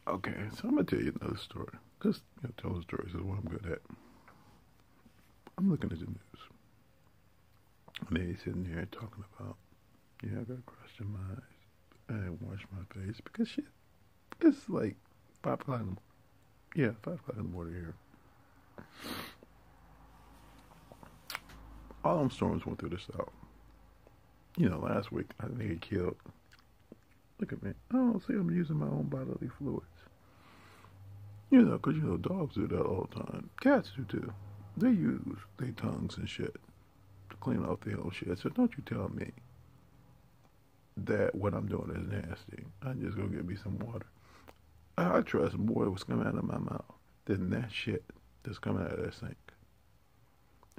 Okay, so I'm gonna tell you another story. Cause telling stories is what I'm good at. I'm looking at the news, and they sitting there talking about, yeah, I got crushed in my eyes. I didn't wash my face because shit. It's like 5 o'clock. Yeah, 5 o'clock in the morning here. All them storms went through the south. Last week I think it killed. Look at me. Oh, see, I'm using my own bodily fluids. Because dogs do that all the time. Cats do too. They use their tongues and shit to clean off their own shit. So don't you tell me that what I'm doing is nasty. I'm just gonna get me some water. I trust more what's coming out of my mouth than that shit that's coming out of that sink.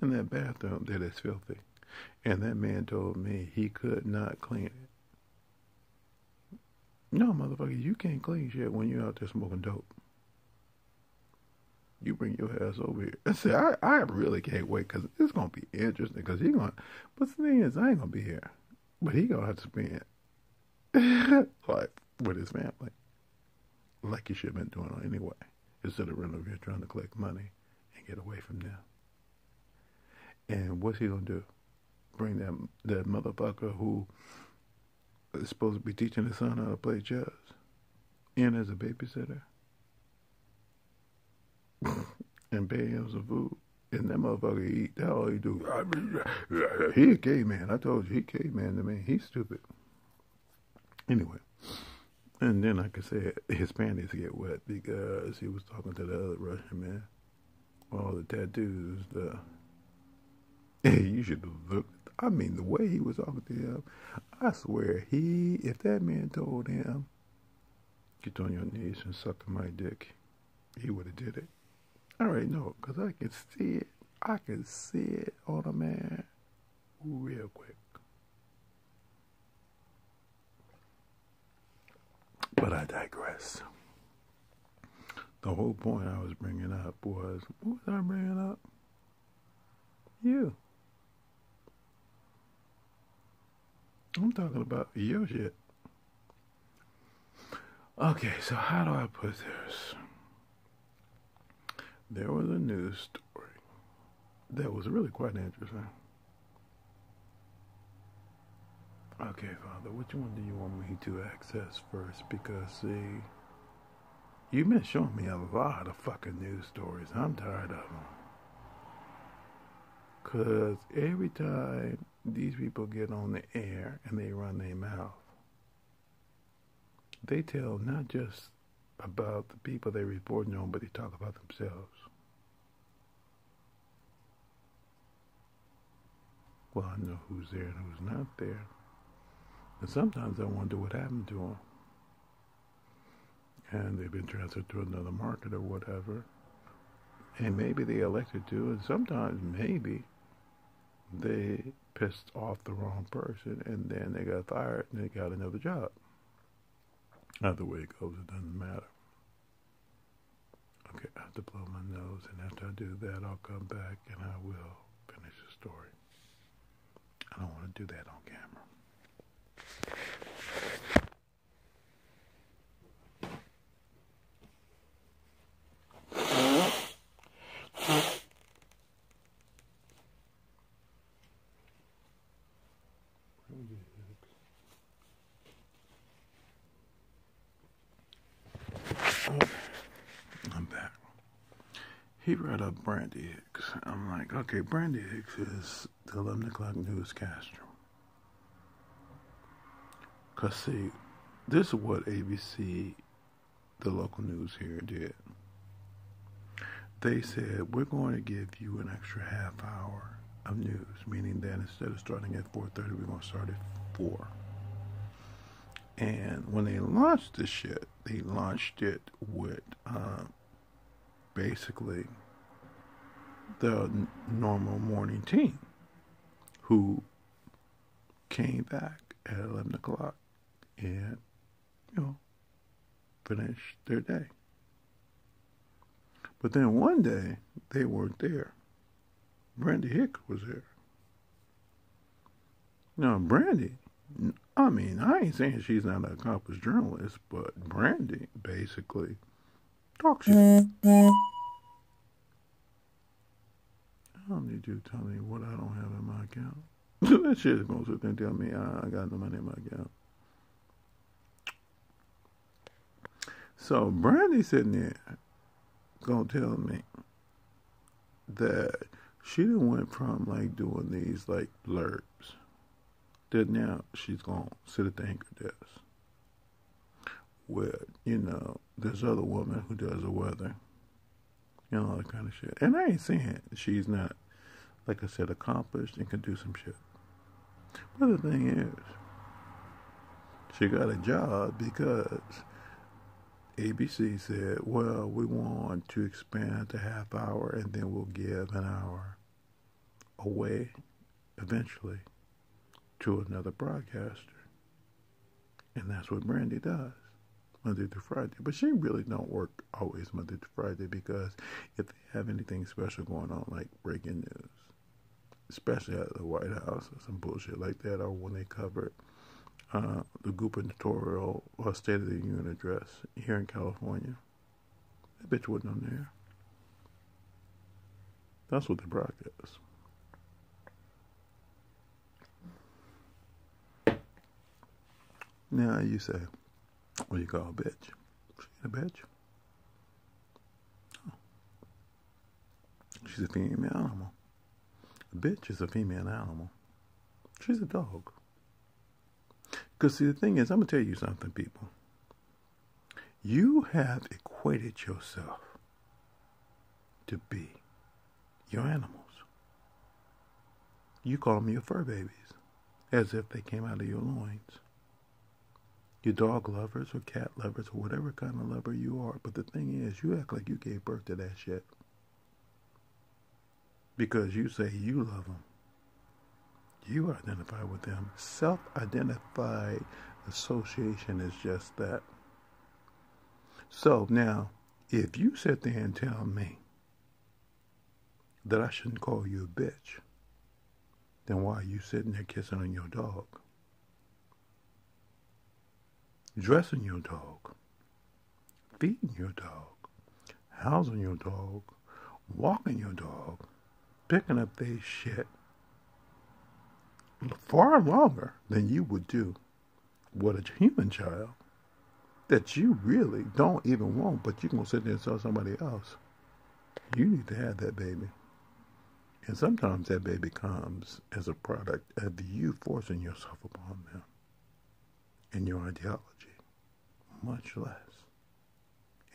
In that bathroom that is filthy. And that man told me he could not clean it. No, motherfucker, you can't clean shit when you're out there smoking dope. You bring your ass over here. I said, I really can't wait because it's going to be interesting because but the thing is, I ain't going to be here. But he going to have to spend, like, with his family. Like he should have been doing anyway. Instead of running over here trying to collect money and get away from them. And what's he going to do? Bring that motherfucker who is supposed to be teaching his son how to play chess in as a babysitter? And pay him some food. And that motherfucker eat. That's all he do. He a caveman. I told you, he caveman to me. He's stupid. Anyway. And then, like I said, his panties get wet because he was talking to the other Russian man. All the tattoos. You should look. I mean, the way he was talking to him, I swear, if that man told him, get on your knees and suck my dick, he would have did it. I already know, because I can see it. I can see it on a man real quick. But I digress. The whole point I was bringing up was, what was I bringing up? You. I'm talking about your shit. Okay, so how do I put this? There was a news story that was really quite interesting. Okay, Father, which one do you want me to access first? Because, see, you've been showing me a lot of fucking news stories. I'm tired of them. Because every time these people get on the air and they run their mouth, they tell not just about the people they're reporting on, but they talk about themselves. Well, I know who's there and who's not there. And sometimes I wonder what happened to them. And they've been transferred to another market or whatever. And maybe they elected to, and sometimes maybe they pissed off the wrong person and then they got fired and they got another job. Either way it goes, it doesn't matter. Okay, I have to blow my nose, and after I do that, I'll come back and I will finish the story. I don't want to do that on camera. I'm back. He brought up Brandy Hicks. I'm like, okay, Brandy Hicks is the 11 o'clock newscaster. Because, see, this is what ABC, the local news here, did. They said, we're going to give you an extra half hour of news, meaning that instead of starting at 4:30, we're going to start at 4. And when they launched this shit, they launched it with basically the normal morning team who came back at 11 o'clock and, finished their day. But then one day, they weren't there. Brandy Hicks was there. Now, Brandy, I mean, I ain't saying she's not an accomplished journalist, but Brandy basically talks shit. I don't need you to tell me what I don't have in my account. That shit is gonna sit there and tell me I got no money in my account. So Brandy sitting there gonna tell me that she done went from like doing these like blurbs that now she's gonna sit at the anchor desk with, this other woman who does the weather and all that kind of shit. And I ain't saying she's not, like I said, accomplished and can do some shit. But the thing is, she got a job because ABC said, well, we want to expand to half hour and then we'll give an hour away eventually to another broadcaster. And that's what Brandy does, Monday through Friday. But she really don't work always Monday through Friday because if they have anything special going on, like breaking news, especially at the White House or some bullshit like that, or when they covered the gubernatorial or State of the Union address here in California, that bitch wasn't on there. That's what they broadcast. Now you say, what do you call a bitch? She ain't a bitch. Oh. She's a female animal. A bitch is a female animal. She's a dog. Because see, the thing is, I'm going to tell you something, people. You have equated yourself to be your animals. You call them your fur babies, as if they came out of your loins. Your dog lovers or cat lovers or whatever kind of lover you are. But the thing is, you act like you gave birth to that shit. Because you say you love them. You identify with them. Self-identified association is just that. So now, if you sit there and tell me that I shouldn't call you a bitch, then why are you sitting there kissing on your dog? Dressing your dog, feeding your dog, housing your dog, walking your dog, picking up their shit far longer than you would do with a human child that you really don't even want, but you can go sit there and tell somebody else, you need to have that baby. And sometimes that baby comes as a product of you forcing yourself upon them and your ideology, much less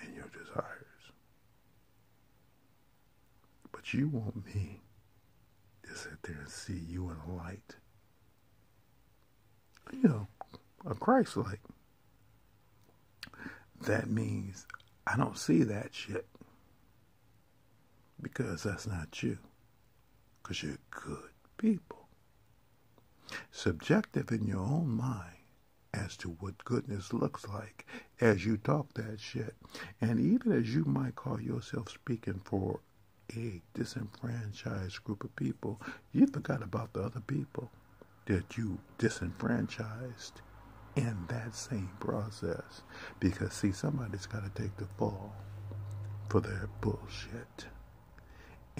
in your desires. But you want me to sit there and see you in a light. A Christ light. That means I don't see that shit. Because that's not you. Because you're good people. Subjective in your own mind as to what goodness looks like as you talk that shit. And even as you might call yourself speaking for a disenfranchised group of people, you forgot about the other people that you disenfranchised in that same process. Because, see, somebody's got to take the fall for their bullshit.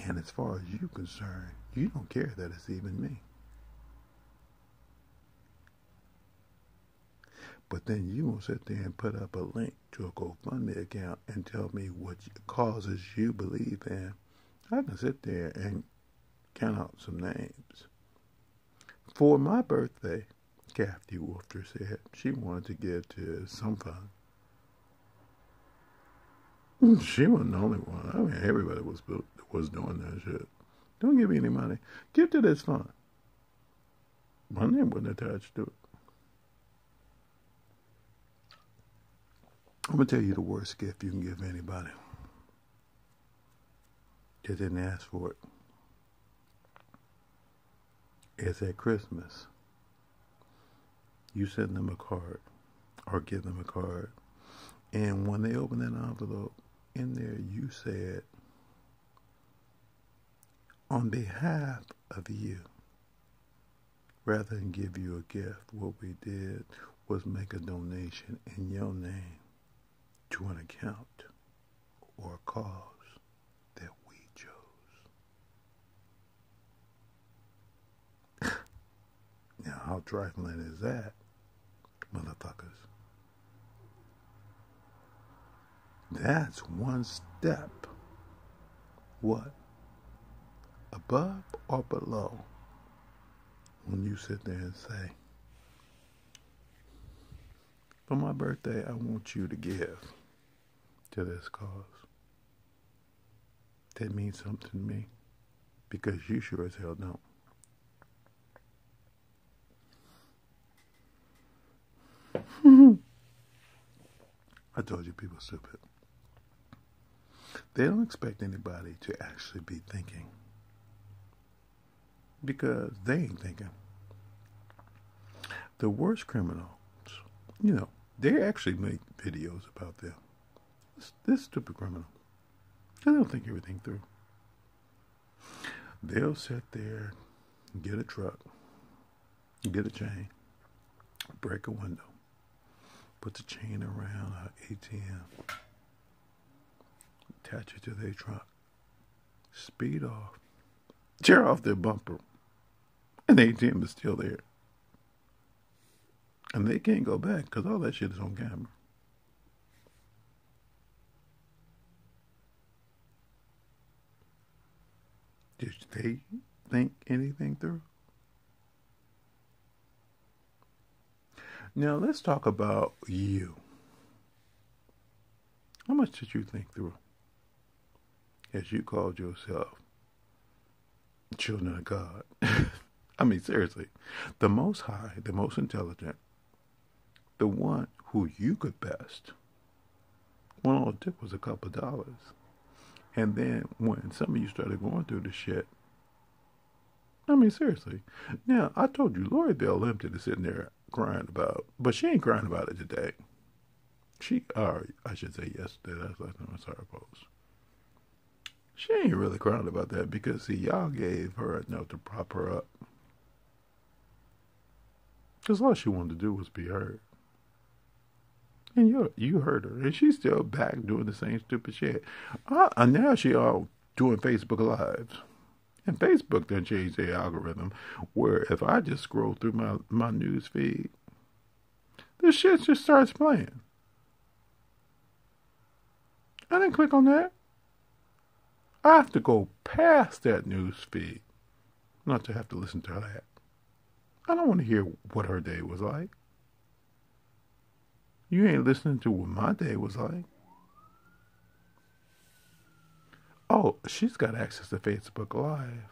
And as far as you're concerned, you don't care that it's even me. But then you won't sit there and put up a link to a GoFundMe account and tell me what causes you believe in. I can sit there and count out some names. For my birthday, Kathy Wolfter said she wanted to give to some fund. She wasn't the only one. I mean, everybody was doing that shit. Don't give me any money. Give to this fund. My name wasn't attached to it. I'm going to tell you the worst gift you can give anybody that didn't ask for it. It's at Christmas. You send them a card or give them a card. And when they open that envelope, in there you said, on behalf of you, Rather than give you a gift, what we did was make a donation in your name to an account or a cause that we chose. Now, how trifling is that, motherfuckers? That's one step. What? Above or below? When you sit there and say, for my birthday, I want you to give to this cause. That means something to me. Because you sure as hell don't. I told you people are stupid. They don't expect anybody to actually be thinking. Because they ain't thinking. The worst criminals, they actually make videos about them. This stupid criminal. They don't think everything through. They'll sit there, get a truck, get a chain, break a window, put the chain around an ATM, attach it to their truck, speed off, tear off their bumper, and the ATM is still there. And they can't go back because all that shit is on camera. Did they think anything through? Now let's talk about you. How much did you think through as you called yourself children of God? I mean, seriously, the Most High, the most intelligent, the one who you could best. When all it took was a couple of dollars. And then when some of you started going through the shit, I mean, seriously. Now, I told you, Lori Bell Limited is sitting there crying about, but she ain't crying about it today. I should say yesterday, that's last time I saw her post. She ain't really crying about that because, see, y'all gave her enough to prop her up. Because all she wanted to do was be heard. And you heard her. And she's still back doing the same stupid shit. And now she all doing Facebook Lives. And Facebook done changed their algorithm where if I just scroll through my news feed, this shit just starts playing. I didn't click on that. I have to go past that news feed not to have to listen to that. I don't want to hear what her day was like. You ain't listening to what my day was like. Oh, she's got access to Facebook Live.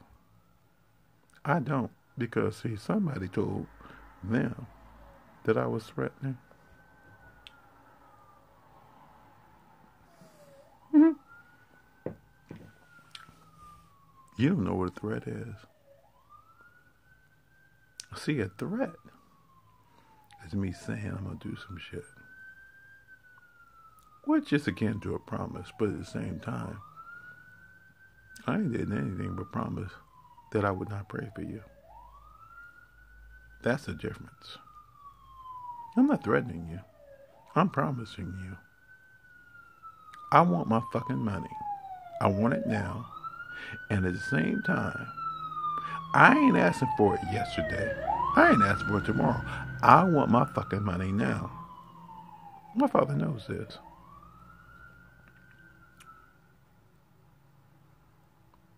I don't, because, see, somebody told them that I was threatening. Mm-hmm. You don't know what a threat is. See, a threat is me saying I'm going to do some shit. Which is akin to a promise, but at the same time, I ain't did anything but promise that I would not pray for you. That's the difference. I'm not threatening you. I'm promising you. I want my fucking money. I want it now. And at the same time, I ain't asking for it yesterday. I ain't asking for it tomorrow. I want my fucking money now. My father knows this.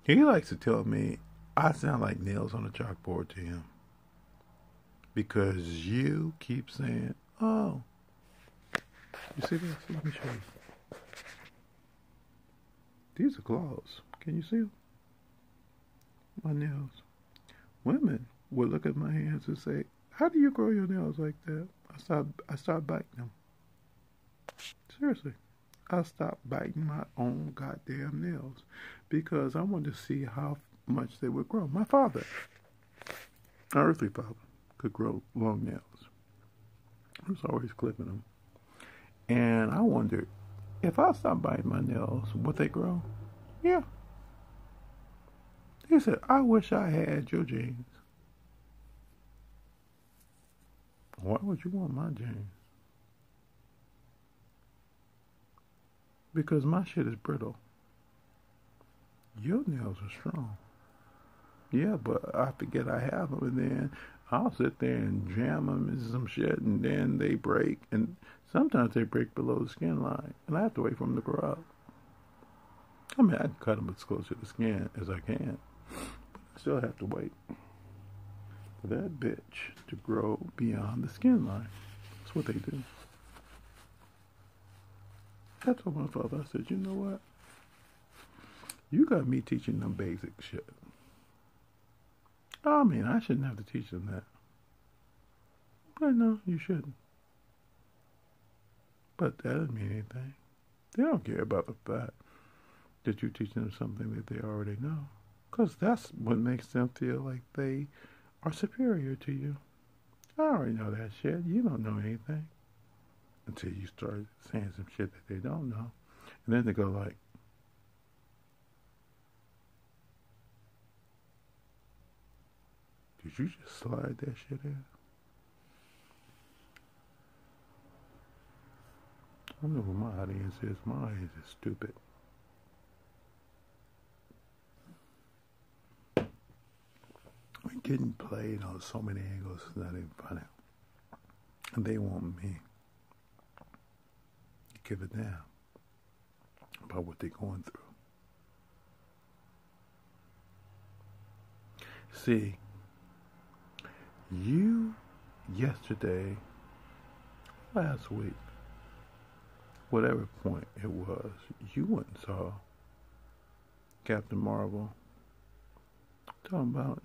He likes to tell me I sound like nails on a chalkboard to him. Because you keep saying, oh. You see this? Let me show you. These are claws. Can you see them? My nails. Women would look at my hands and say, how do you grow your nails like that? I stopped biting them. Seriously. I stopped biting my own goddamn nails because I wanted to see how much they would grow. My father, my earthly father, could grow long nails. He was always clipping them. And I wondered, if I stopped biting my nails, would they grow? Yeah. He said, I wish I had your genes. Why would you want my jeans? Because my shit is brittle. Your nails are strong. Yeah, but I forget I have them, and then I'll sit there and jam them into some shit, and then they break, and sometimes they break below the skin line, and I have to wait for them to grow up. I mean, I can cut them as close to the skin as I can, but I still have to wait for that bitch to grow beyond the skin line. That's what they do. I told my father, I said, you know what? You got me teaching them basic shit. I mean, I shouldn't have to teach them that. But no, you shouldn't. But that doesn't mean anything. They don't care about the fact that you teach them something that they already know. Because that's what makes them feel like they are superior to you. I already know that shit. You don't know anything. Until you start saying some shit that they don't know. And then they go like, did you just slide that shit in? I know who my audience is. My audience is stupid. We're getting played on so many angles, it's not even funny. And they want me to give a damn about what they're going through. See, you yesterday, last week, whatever point it was, you went and saw Captain Marvel talking about,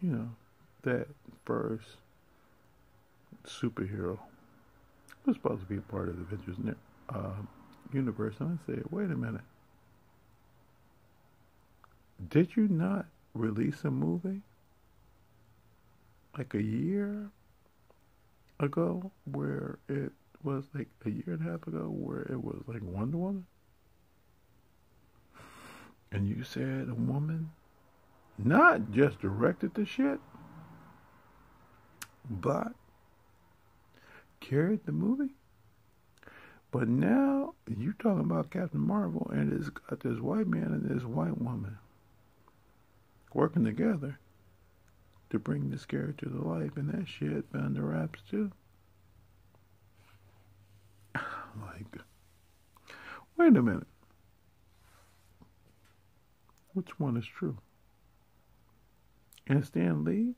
that first superhero was supposed to be part of the Avengers universe. And I said, wait a minute. Did you not release a movie like a year ago where it was like a year and a half ago where it was like Wonder Woman? And you said a woman not just directed the shit, but carried the movie? But now you talking about Captain Marvel and it's got this white man and this white woman working together to bring this character to life, and that shit been under wraps too. Like, wait a minute. Which one is true? And Stan Lee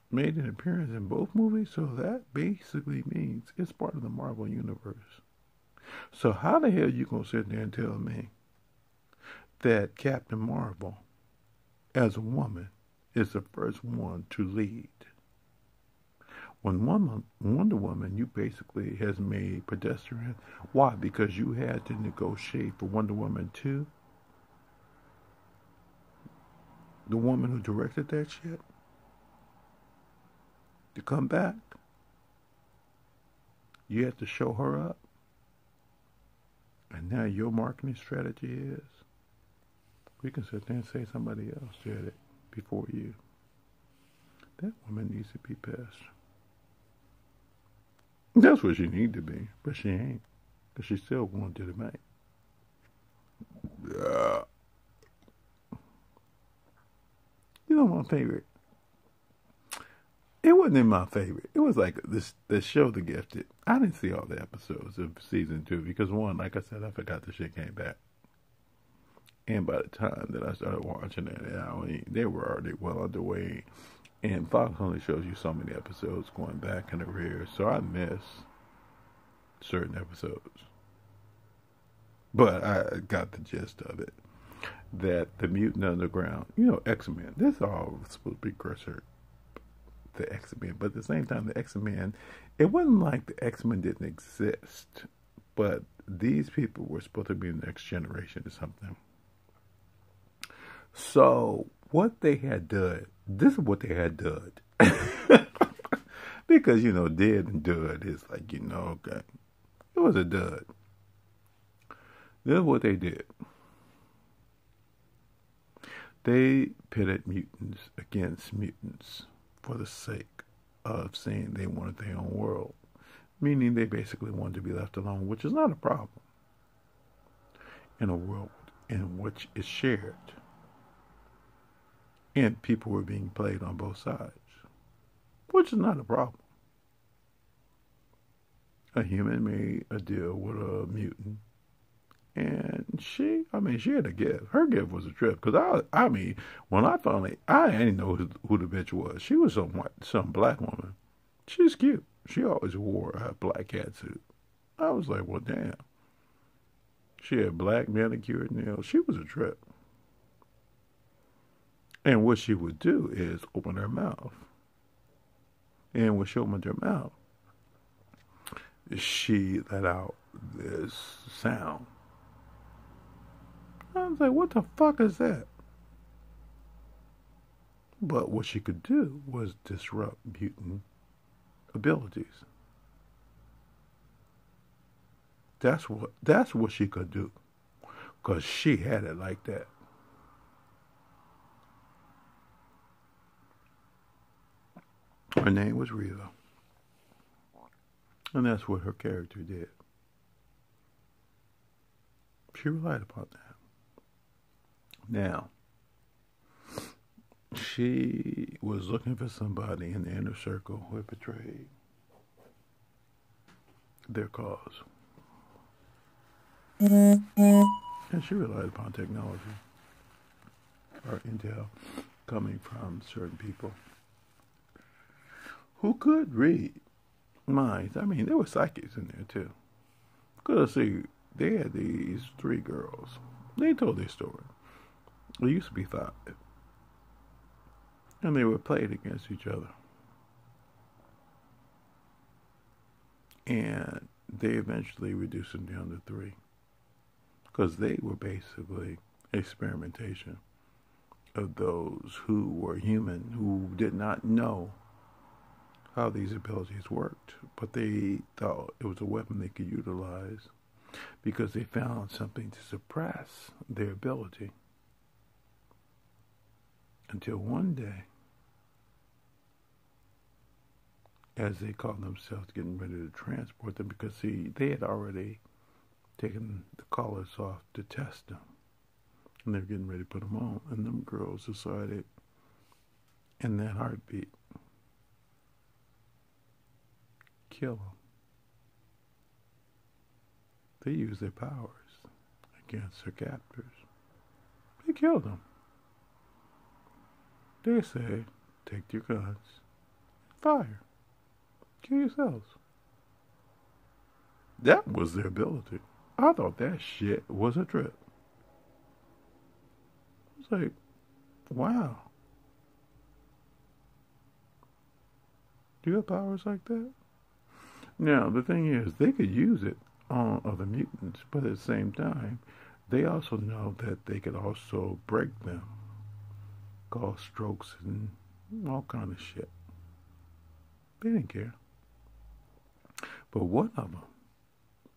made an appearance in both movies, so that basically means it's part of the Marvel Universe. So how the hell you gonna sit there and tell me that Captain Marvel, as a woman, is the first one to lead? When Wonder Woman, you basically has made pedestrian. Why? Because you had to negotiate for Wonder Woman 2. The woman who directed that shit to come back. You had to show her up. And now your marketing strategy is, we can sit there and say somebody else did it before you. That woman needs to be pissed. That's what she need to be, but she ain't, because she's still going to the bank. You know my favorite? It wasn't in my favorite. It was like the show The Gifted. I didn't see all the episodes of season 2 because, one, like I said, I forgot the shit came back. And by the time that I started watching it, they were already well underway. And Fox only shows you so many episodes going back in the rear, so I miss certain episodes. But I got the gist of it. That the Mutant Underground, X-Men, this all was supposed to be Crusher, the X-Men. But at the same time, the X-Men, it wasn't like the X-Men didn't exist, but these people were supposed to be the next generation or something. So what they had done, this is what they had done. Because, dead and dud is like, okay. It was a dud. This is what they did. They pitted mutants against mutants for the sake of saying they wanted their own world, meaning they basically wanted to be left alone, which is not a problem in a world in which it's shared. And people were being played on both sides, which is not a problem. A human made a deal with a mutant, and she had a gift. Her gift was a trip, because when I didn't know who the bitch was. She was some black woman. She's cute. She always wore a black cat suit. I was like, well, damn. She had black manicured nails. She was a trip. And what she would do is open her mouth. And when she opened her mouth, she let out this sound. I was like, what the fuck is that? But what she could do was disrupt mutant abilities. That's what she could do. Because she had it like that. Her name was Reva. And that's what her character did. She relied upon that. Now, she was looking for somebody in the inner circle who had betrayed their cause. And she relied upon technology or intel coming from certain people who could read minds. I mean, there were psychics in there too. Because see, they had these 3 girls. They told their story. There used to be 5. And they were played against each other. And they eventually reduced them down to 3. Because they were basically experimentation of those who were human, who did not know how these abilities worked. But they thought it was a weapon they could utilize because they found something to suppress their ability. Until one day, as they called themselves getting ready to transport them, because see, they had already taken the collars off to test them. And they're getting ready to put them on. And them girls decided in that heartbeat, kill them. They used their powers against their captors. They killed them. They say, take your guns, fire, kill yourselves. That was their ability. I thought that shit was a trip. It's like, wow. Do you have powers like that? Now, the thing is, they could use it on other mutants, but at the same time, they also know that they could also break them, cause strokes and all kind of shit. They didn't care. But one of them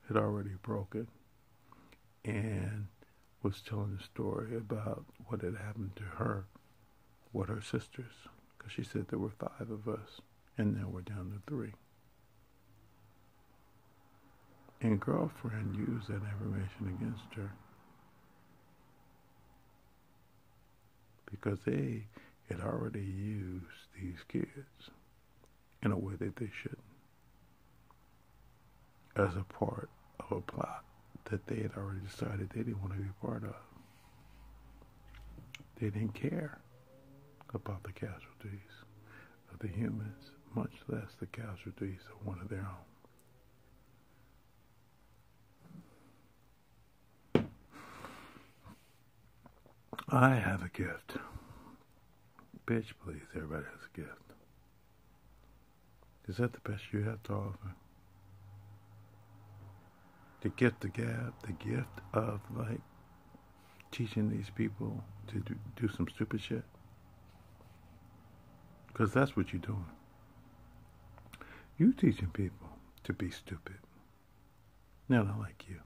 had already broken and was telling a story about what had happened to her with her sisters, because she said there were 5 of us and now we're down to 3. And girlfriend used that information against her because they had already used these kids in a way that they shouldn't, as a part of a plot that they had already decided they didn't want to be part of. They didn't care about the casualties of the humans, much less the casualties of one of their own. I have a gift. Bitch, please, everybody has a gift. Is that the best you have to offer? The gift of gab, the gift of, like, teaching these people to do some stupid shit? Because that's what you're doing. You're teaching people to be stupid. Now, not like you.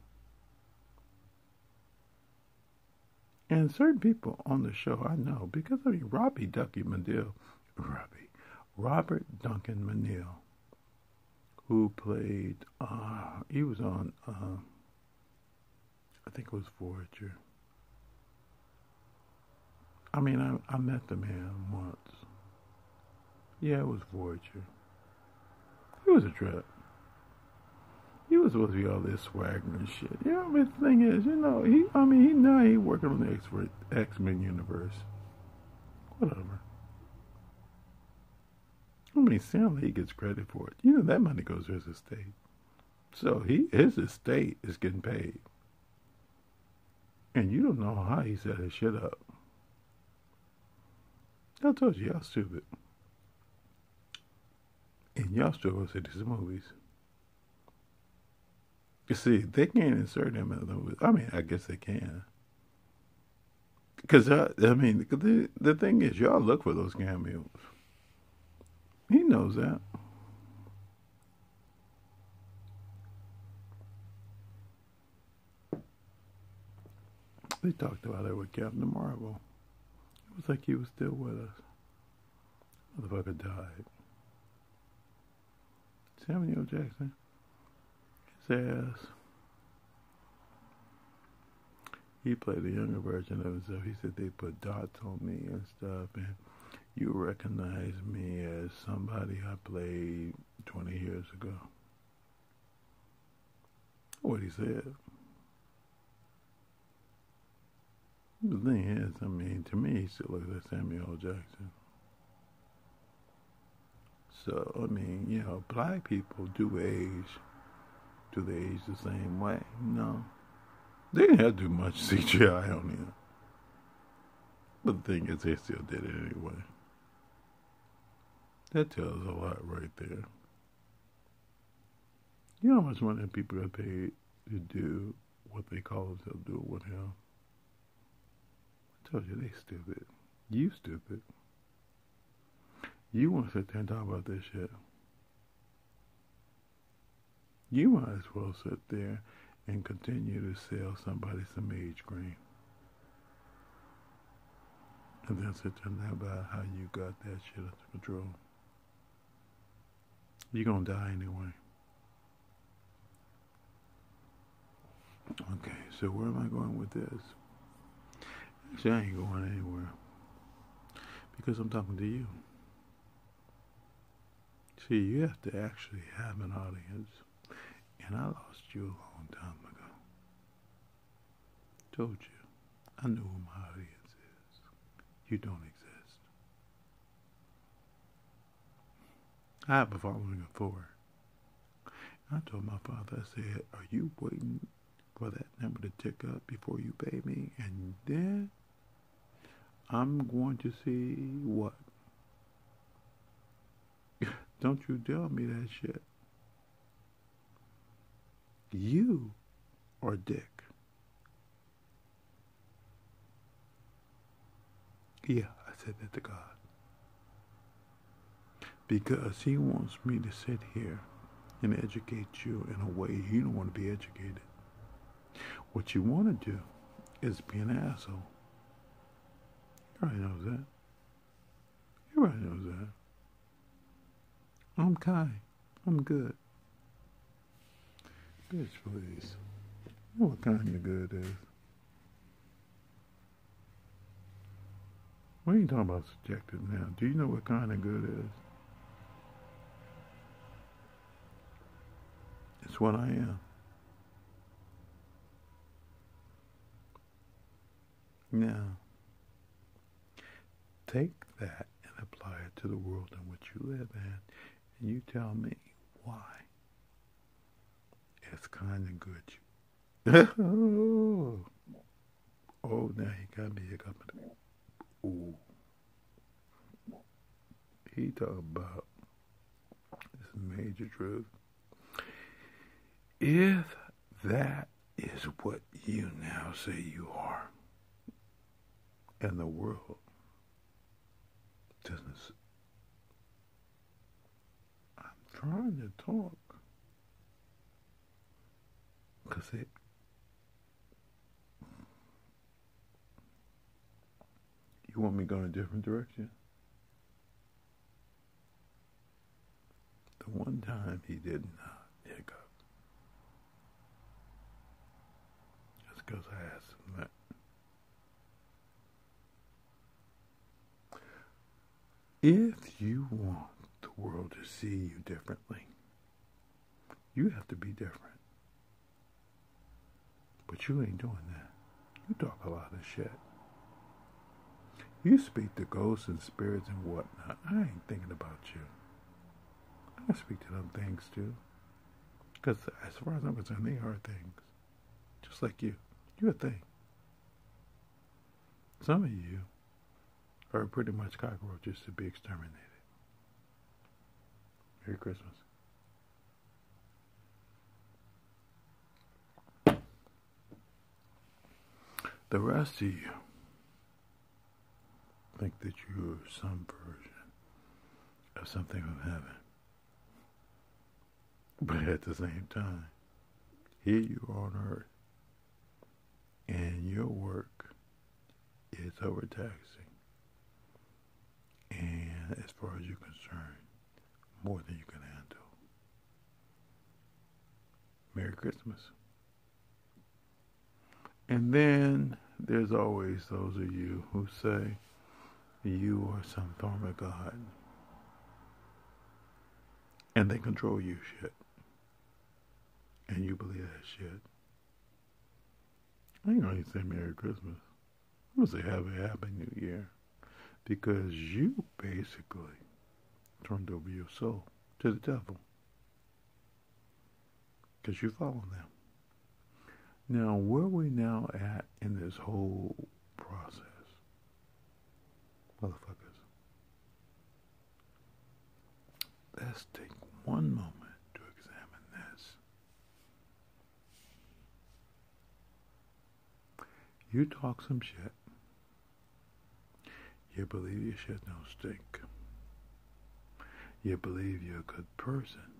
And certain people on the show, I know, because I mean, Robbie Ducky Mandel, Robert Duncan McNeil, who played, he was on, I think it was Voyager. I mean, I met the man once. Yeah, it was Voyager. He was a trip. He was supposed to be all this swagger and shit. You know, but the thing is, you know, he working on the X-Men universe. Whatever. I mean, Stan Lee gets credit for it. You know, that money goes to his estate. So his estate is getting paid. And you don't know how he set his shit up. I told you, y'all stupid. And y'all still go see these movies. You see, they can't insert him in the movies. I mean, I guess they can. Because, I mean, the thing is, y'all look for those cameos. He knows that. They talked about it with Captain Marvel. It was like he was still with us. Motherfucker died. Samuel L. Jackson. His ass. He played a younger version of himself. He said they put dots on me and stuff, and you recognize me as somebody I played 20 years ago. What he said. The thing is, I mean, to me, he still looks like Samuel L. Jackson. So, I mean, you know, black people do age. Do they age the same way? No. They didn't have to do much CGI on him. But the thing is, they still did it anyway. That tells a lot right there. You know how much money people are paid to do what they call themselves do with him? I told you, they stupid. You stupid. You want to sit there and talk about this shit. You might as well sit there and continue to sell somebody some age cream. And then sit there and talk about how you got that shit under control. You're going to die anyway. Okay, so where am I going with this? Actually, I ain't going anywhere. Because I'm talking to you. See, you have to actually have an audience. And I lost you a long time ago. Told you. I know who my audience is. You don't exist. I have a following of 4. I told my father, I said, are you waiting for that number to tick up before you pay me? And then I'm going to see what? Don't you tell me that shit. You are Dick. Yeah, I said that to God. Because he wants me to sit here and educate you in a way you don't want to be educated. What you want to do is be an asshole. Everybody knows that. Everybody knows that. I'm kind. I'm good. Bitch, please. You know what kind of good is. We ain't talking about subjective now. Do you know what kind of good is? It's what I am. Now, take that and apply it to the world in which you live in, and you tell me why it's kind of good. Oh, now he got me hiccuping. Ooh. He talking about this major truth. If that is what you now say you are, and the world doesn't, I'm trying to talk, because you want me to go in a different direction? the one time he did not hiccup, that's because I asked him that. If you want the world to see you differently, you have to be different. But you ain't doing that. You talk a lot of shit. You speak to ghosts and spirits and whatnot. I ain't thinking about you. I speak to them things too. Because as far as I'm concerned, they are things. Just like you. You're a thing. Some of you are pretty much cockroaches to be exterminated. Merry Christmas. The rest of you think that you're some version of something from heaven. But at the same time, here you are on earth, and your work is overtaxing. And as far as you're concerned, more than you can handle. Merry Christmas. And then there's always those of you who say you are some form of God. And they control you shit. And you believe that shit. I ain't gonna say Merry Christmas. I'm gonna say have a Happy New Year. Because you basically turned over your soul to the devil. Because you follow them. Now, where are we now at in this whole process? Motherfuckers. Let's take one moment to examine this. You talk some shit. You believe your shit don't stink. You believe you're a good person.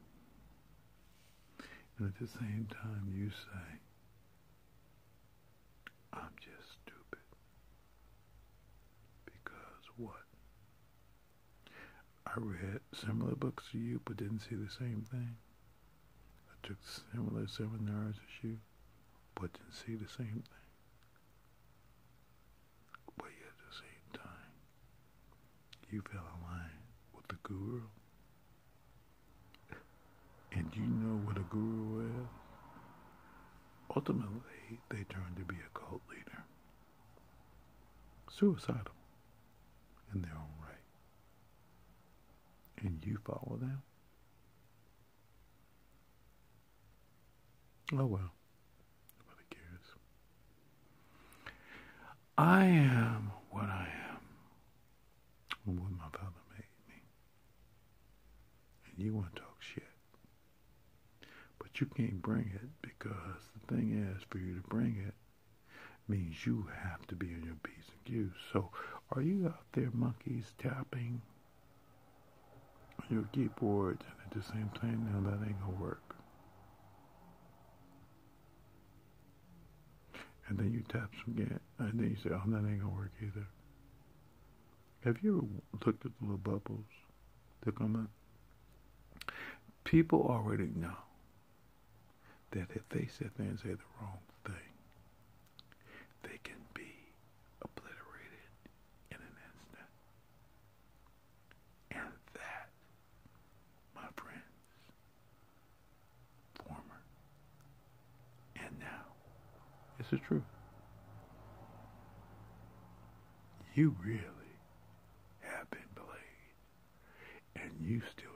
And at the same time you say, I'm just stupid. Because what? I read similar books to you but didn't see the same thing. I took similar seminars as you but didn't see the same thing. But yet at the same time, you fell in line with the guru. And you know what a guru is? Ultimately, they turn to be a cult leader. Suicidal in their own right. And you follow them? Oh well. Nobody cares. I am what I am. And what my father made me. And you want to talk shit. But you can't bring it because the thing is, for you to bring it means you have to be in your P's and Q's. So are you out there monkeys tapping on your keyboard and at the same time, no, that ain't gonna work. And then you tap again, and then you say, oh, that ain't gonna work either. Have you ever looked at the little bubbles that come up? People already know that if they sit there and say the wrong thing, they can be obliterated in an instant. And that, my friends, former and now, is the truth. You really have been played, and you still